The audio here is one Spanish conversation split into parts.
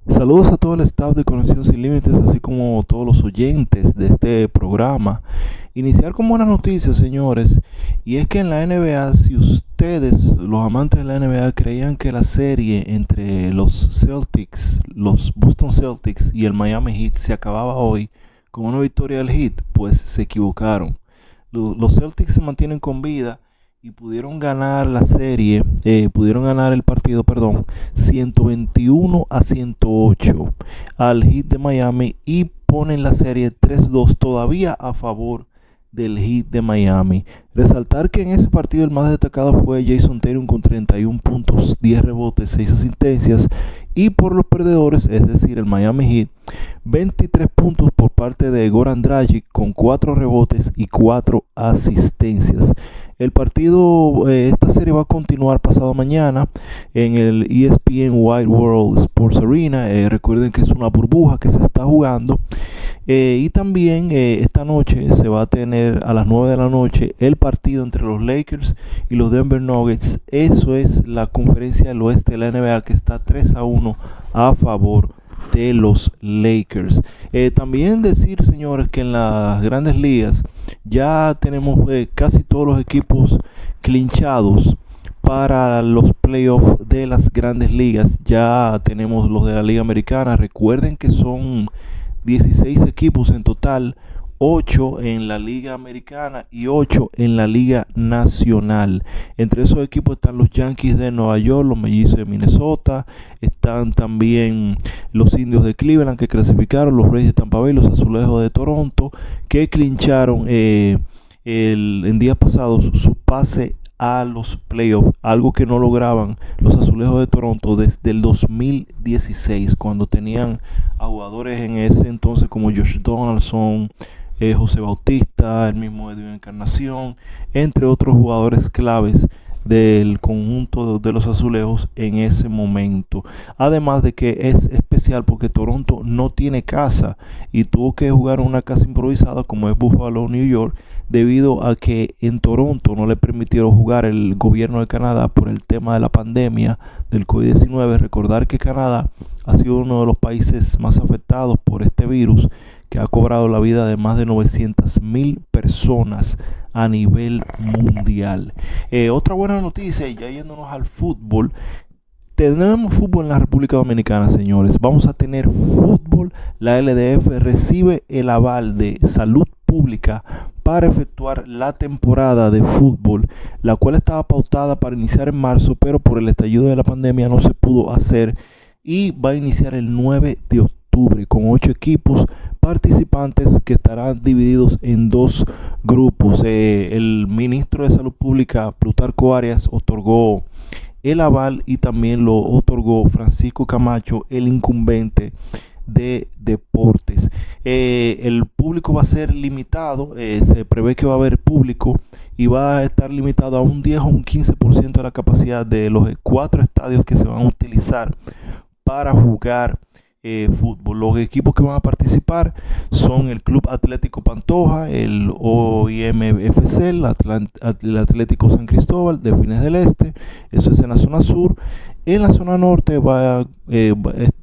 Saludos a todo el staff de Conexión Sin Límites, así como todos los oyentes de este programa. Iniciar con buenas noticias, señores, y es que en la NBA, si ustedes, los amantes de la NBA, creían que la serie entre los Celtics, los Boston Celtics y el Miami Heat se acababa hoy con una victoria del Heat, pues se equivocaron. Los Celtics se mantienen con vida y pudieron ganar la serie, pudieron ganar el partido, perdón, 121-108 al Heat de Miami y ponen la serie 3-2 todavía a favor del Heat de Miami. Resaltar que en ese partido el más destacado fue Jason Tatum con 31 puntos, 10 rebotes, 6 asistencias, y por los perdedores, es decir, el Miami Heat, 23 puntos por parte de Goran Dragic con 4 rebotes y 4 asistencias. El partido, esta serie va a continuar pasado mañana en el ESPN Wide World Sports Arena. Recuerden que es una burbuja que se está jugando. Y también esta noche se va a tener a las 9 de la noche el partido entre los Lakers y los Denver Nuggets. Eso es la conferencia del oeste de la NBA, que está 3-1 a favor de los Lakers. También decir, señores, que en las grandes ligas ya tenemos casi todos los equipos clinchados para los playoffs de las grandes ligas. Ya tenemos los de la Liga Americana. Recuerden que son 16 equipos en total, 8 en la Liga Americana y 8 en la Liga Nacional. Entre esos equipos están los Yankees de Nueva York, los Mellizos de Minnesota, están también los Indios de Cleveland que clasificaron, los Reyes de Tampa Bay, los Azulejos de Toronto que clincharon en días pasados su pase a los playoffs, algo que no lograban los Azulejos de Toronto desde el 2016, cuando tenían a jugadores en ese entonces como Josh Donaldson, José Bautista, el mismo Edwin Encarnación, entre otros jugadores claves del conjunto de los Azulejos en ese momento. Además de que es especial porque Toronto no tiene casa y tuvo que jugar en una casa improvisada como es Buffalo, New York, debido a que en Toronto no le permitieron jugar el gobierno de Canadá por el tema de la pandemia del COVID-19. Recordar que Canadá ha sido uno de los países más afectados por este virus, que ha cobrado la vida de más de 900,000 personas a nivel mundial. Otra buena noticia, ya yéndonos al fútbol, tenemos fútbol en la República Dominicana, señores. Vamos a tener fútbol. La LDF recibe el aval de salud pública para efectuar la temporada de fútbol, la cual estaba pautada para iniciar en marzo, pero por el estallido de la pandemia no se pudo hacer, y va a iniciar el 9 de octubre con 8 equipos participantes que estarán divididos en dos grupos. El ministro de Salud Pública, Plutarco Arias, otorgó el aval y también lo otorgó Francisco Camacho, el incumbente de deportes. El público va a ser limitado, se prevé que va a haber público y va a estar limitado a un 10 o un 15% de la capacidad de los 4 estadios que se van a utilizar para jugar fútbol. Los equipos que van a participar son el Club Atlético Pantoja, el OIMFC, el Atlético San Cristóbal de Fines del Este. Eso es en la zona sur. En la zona norte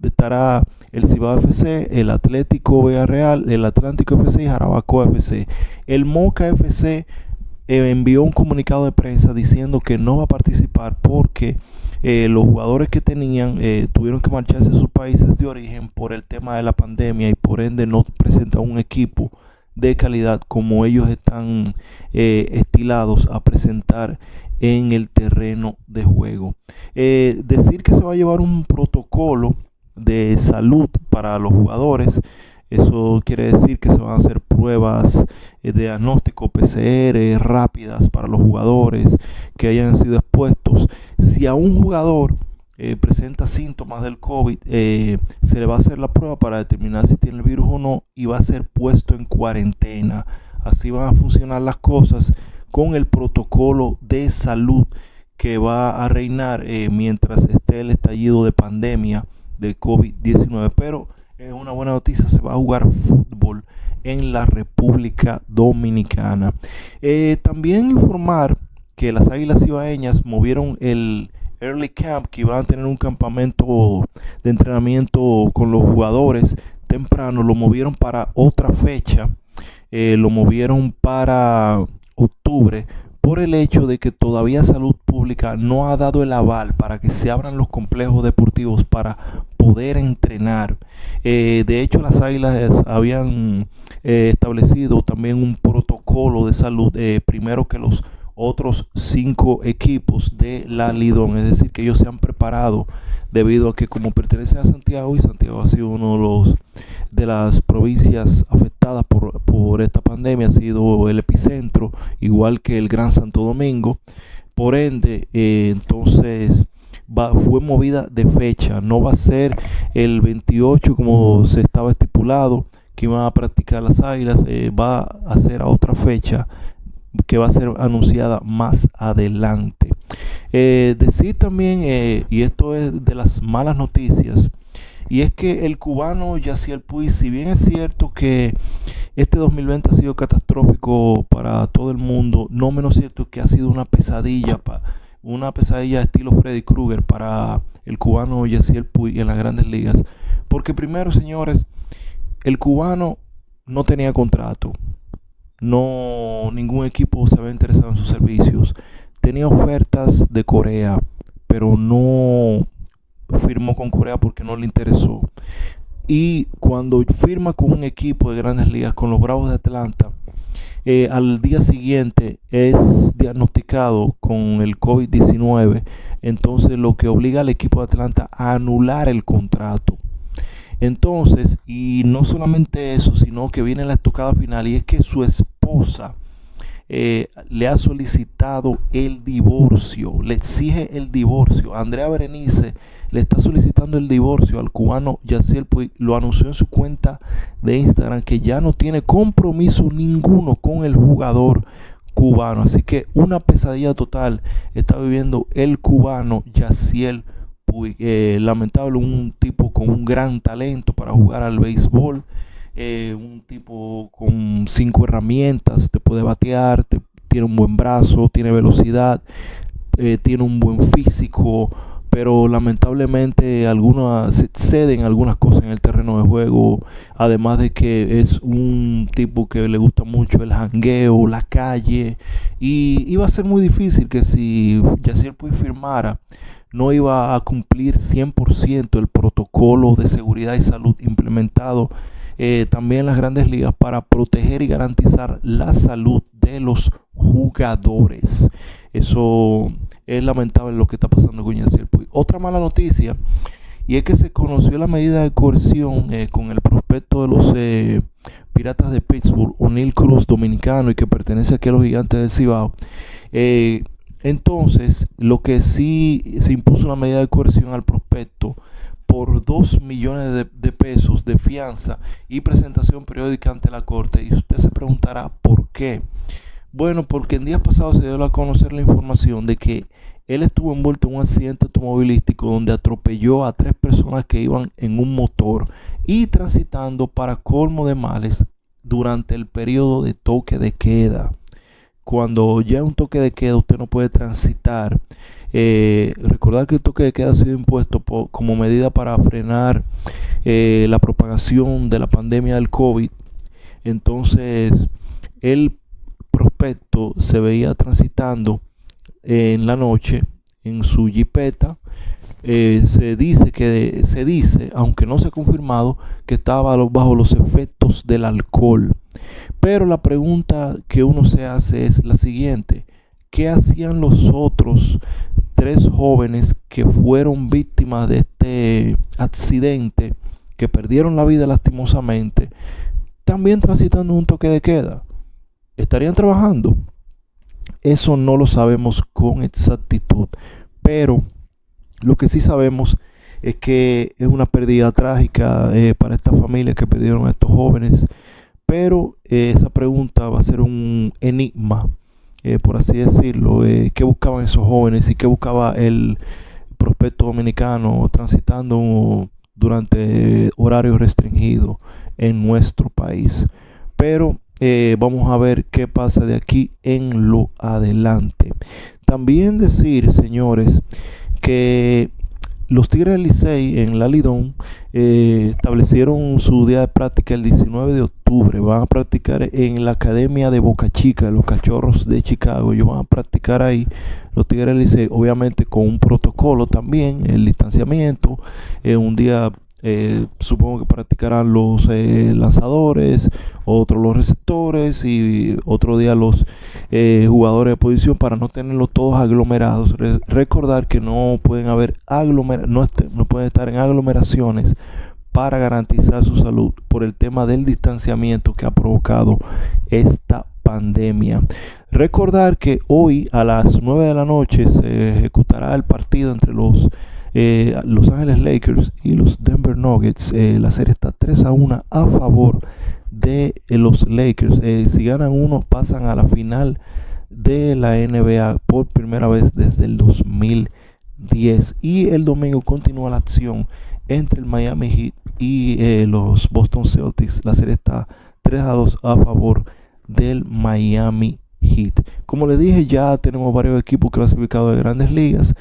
estará el Cibao FC, el Atlético Villarreal, el Atlántico FC y Jarabacoa FC. El Moca FC envió un comunicado de prensa diciendo que no va a participar porque los jugadores que tenían tuvieron que marcharse a sus países de origen por el tema de la pandemia y por ende no presentan un equipo de calidad como ellos están estilados a presentar en el terreno de juego. Decir que se va a llevar un protocolo de salud para los jugadores. Eso quiere decir que se van a hacer pruebas de diagnóstico PCR rápidas para los jugadores que hayan sido expuestos. Si a un jugador presenta síntomas del COVID, se le va a hacer la prueba para determinar si tiene el virus o no y va a ser puesto en cuarentena. Así van a funcionar las cosas con el protocolo de salud que va a reinar mientras esté el estallido de pandemia de COVID-19. Pero es una buena noticia, se va a jugar fútbol en la República Dominicana. También informar que las Águilas Ibaeñas movieron early camp, que iban a tener un campamento de entrenamiento con los jugadores temprano, lo movieron para otra fecha, lo movieron para octubre, por el hecho de que todavía Salud Pública no ha dado el aval para que se abran los complejos deportivos para poder entrenar. De hecho, las Águilas habían establecido también un protocolo de salud, primero que los otros 5 equipos de la Lidón, es decir, que ellos se han preparado debido a que, como pertenece a Santiago, y Santiago ha sido uno de las provincias afectadas por esta pandemia, ha sido el epicentro, igual que el Gran Santo Domingo. Por ende, entonces fue movida de fecha, no va a ser el 28 como se estaba estipulado que iban a practicar las Águilas, va a ser a otra fecha que va a ser anunciada más adelante. Decir también, y esto es de las malas noticias, y es que el cubano Yaciel Puig, si bien es cierto que este 2020 ha sido catastrófico para todo el mundo, no menos cierto que ha sido una pesadilla estilo Freddy Krueger para el cubano Yaciel Puig en las grandes ligas. Porque primero, señores, el cubano no tenía contrato. No, ningún equipo se había interesado en sus servicios. Tenía ofertas de Corea, pero no firmó con Corea porque no le interesó. Y cuando firma con un equipo de grandes ligas, con los Bravos de Atlanta, al día siguiente es diagnosticado con el COVID-19. Entonces, lo que obliga al equipo de Atlanta a anular el contrato. Entonces, y no solamente eso, sino que viene la estocada final, y es que su esposa le ha solicitado el divorcio, le exige el divorcio. Andrea Berenice le está solicitando el divorcio al cubano Yaciel Puig. Lo anunció en su cuenta de Instagram que ya no tiene compromiso ninguno con el jugador cubano. Así que una pesadilla total está viviendo el cubano Yaciel Puig. Lamentable, un tipo con un gran talento para jugar al béisbol. Un tipo con 5 herramientas, te puede batear, tiene un buen brazo, tiene velocidad, tiene un buen físico, pero lamentablemente se exceden algunas cosas en el terreno de juego, además de que es un tipo que le gusta mucho el jangueo, la calle, y iba a ser muy difícil que si Yaciel Puig firmara, no iba a cumplir 100% el protocolo de seguridad y salud implementado también en las grandes ligas para proteger y garantizar la salud de los jugadores. Eso es lamentable lo que está pasando con Yaciel Puig. Otra mala noticia, y es que se conoció la medida de coerción con el prospecto de los Piratas de Pittsburgh, O'Neal Cruz, dominicano y que pertenece aquí a los Gigantes del Cibao. Entonces, lo que sí se impuso una medida de coerción al prospecto por 2 millones de pesos de fianza y presentación periódica ante la corte. Y usted se preguntará ¿por qué? Bueno, porque en días pasados se dio a conocer la información de que él estuvo envuelto en un accidente automovilístico donde atropelló a 3 personas que iban en un motor y transitando, para colmo de males, durante el periodo de toque de queda. Cuando ya un toque de queda, usted no puede transitar. Recordar que el toque de queda ha sido impuesto como medida para frenar la propagación de la pandemia del COVID. Entonces, el prospecto se veía transitando en la noche en su jipeta. Se dice, aunque no se ha confirmado, que estaba bajo los efectos del alcohol. Pero la pregunta que uno se hace es la siguiente: ¿qué hacían los otros 3 jóvenes que fueron víctimas de este accidente, que perdieron la vida lastimosamente, también transitando un toque de queda? ¿Estarían trabajando? Eso no lo sabemos con exactitud, pero lo que sí sabemos es que es una pérdida trágica para esta familia que perdieron a estos jóvenes. Pero esa pregunta va a ser un enigma, por así decirlo. ¿Qué buscaban esos jóvenes y qué buscaba el prospecto dominicano transitando durante horarios restringidos en nuestro país? Pero vamos a ver qué pasa de aquí en lo adelante. También decir, señores, que los Tigres del Licey en la Lidón establecieron su día de práctica el 19 de octubre. Van a practicar en la Academia de Boca Chica, los Cachorros de Chicago. Ellos van a practicar ahí, los Tigres del Licey, obviamente con un protocolo también, el distanciamiento, un día supongo que practicarán los lanzadores, otro los receptores y otro día los jugadores de posición para no tenerlos todos aglomerados. Recordar que no pueden haber no pueden estar en aglomeraciones para garantizar su salud por el tema del distanciamiento que ha provocado esta pandemia. Recordar que hoy a las 9 de la noche se ejecutará el partido entre los Ángeles Lakers y los Denver Nuggets. La serie está 3-1 a favor de los Lakers. Si ganan uno, pasan a la final de la NBA por primera vez desde el 2010. Y el domingo continúa la acción entre el Miami Heat y los Boston Celtics. La serie está 3-2 a favor del Miami Heat. Como les dije, ya tenemos varios equipos clasificados de grandes ligas.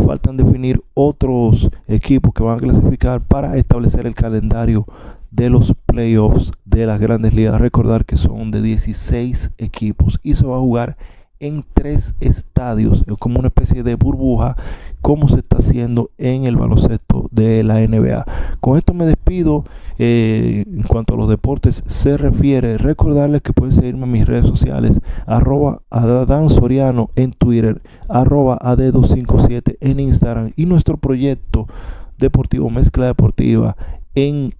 Faltan definir otros equipos que van a clasificar para establecer el calendario de los playoffs de las grandes ligas. Recordar que son de 16 equipos y se va a jugar en 3 estadios, como una especie de burbuja, como se está haciendo en el baloncesto de la NBA. Con esto me despido. En cuanto a los deportes se refiere, recordarles que pueden seguirme en mis redes sociales, @Adán Soriano en Twitter, @AD257 en Instagram, y nuestro proyecto deportivo Mezcla Deportiva en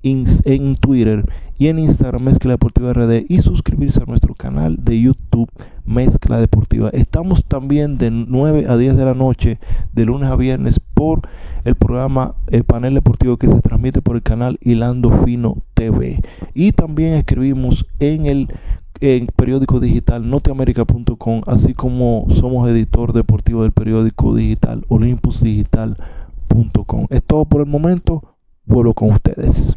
Twitter y en Instagram Mezcla Deportiva RD, y suscribirse a nuestro canal de YouTube Mezcla Deportiva. Estamos también de 9 a 10 de la noche de lunes a viernes por el programa Panel Deportivo, que se transmite por el canal Hilando Fino TV, y también escribimos en el periódico digital norteamerica.com, así como somos editor deportivo del periódico digital olympusdigital.com. Es todo por el momento. Vuelvo con ustedes.